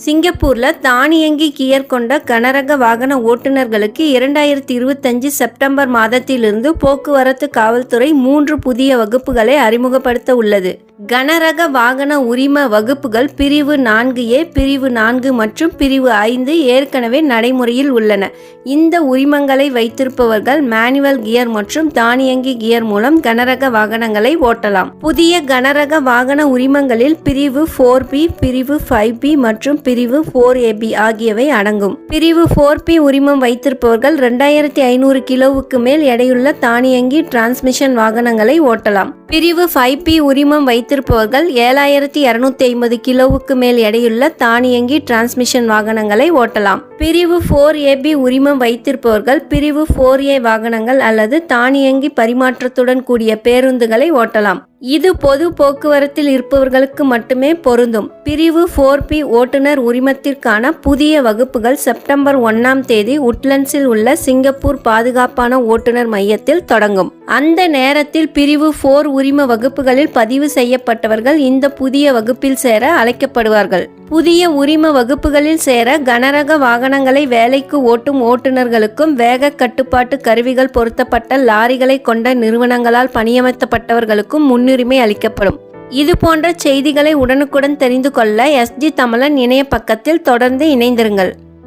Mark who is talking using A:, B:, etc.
A: சிங்கப்பூர்ல தானியங்கி கியர் கொண்ட கனரக வாகன ஓட்டுநர்களுக்கு 2025 செப்டம்பர் மாதத்திலிருந்து போக்குவரத்து காவல்துறை 3 புதிய வகுப்புகளை அறிமுகப்படுத்த உள்ளது. கனரக வாகன உரிம வகுப்புகள் பிரிவு 4A, பிரிவு 4 மற்றும் பிரிவு 5 ஏற்கனவே நடைமுறையில் உள்ளன. இந்த உரிமங்களை வைத்திருப்பவர்கள் மேனுவல் கியர் மற்றும் தானியங்கி கியர் மூலம் கனரக வாகனங்களை ஓட்டலாம். புதிய கனரக வாகன உரிமங்களில் பிரிவு 4B, பிரிவு 5B மற்றும் பிரிவு 4AB ஆகியவை அடங்கும். பிரிவு 4B உரிமம் வைத்திருப்பவர்கள் 2500 கிலோவுக்கு மேல் எடையுள்ள தானியங்கி டிரான்ஸ்மிஷன் வாகனங்களை ஓட்டலாம். பிரிவு 5B உரிமம் வைத்திருப்பவர்கள் 7250 கிலோவுக்கு மேல் எடையுள்ள தானியங்கி டிரான்ஸ்மிஷன் வாகனங்களை ஓட்டலாம். பிரிவு 4AB உரிமம் வைத்திருப்பவர்கள் பிரிவு 4A வாகனங்கள் அல்லது தானியங்கி பரிமாற்றத்துடன் கூடிய பேருந்துகளை ஓட்டலாம். இது பொது போக்குவரத்தில் இருப்பவர்களுக்கு மட்டுமே பொருந்தும். பிரிவு 4B ஓட்டுநர் உரிமத்திற்கான புதிய வகுப்புகள் செப்டம்பர் 1ஆம் தேதி உட்லண்ட்ஸில் உள்ள சிங்கப்பூர் பாதுகாப்பான ஓட்டுநர் மையத்தில் தொடங்கும். அந்த நேரத்தில் பிரிவு 4 உரிம வகுப்புகளில் பதிவு செய்யப்பட்டவர்கள் இந்த புதிய வகுப்பில் சேர அழைக்கப்படுவார்கள். புதிய உரிம வகுப்புகளில் சேர கனரக வாகனங்களை வேலைக்கு ஓட்டும் ஓட்டுநர்களுக்கும் வேக கட்டுப்பாட்டு கருவிகள் பொருத்தப்பட்ட லாரிகளை கொண்ட நிறுவனங்களால் பணியமர்த்தப்பட்டவர்களுக்கும் முன்னுரிமை அளிக்கப்படும். இது போன்ற செய்திகளை உடனுக்குடன் தெரிந்து கொள்ள SG தமிழன் இணைய பக்கத்தில் தொடர்ந்து இணைந்திருங்கள்.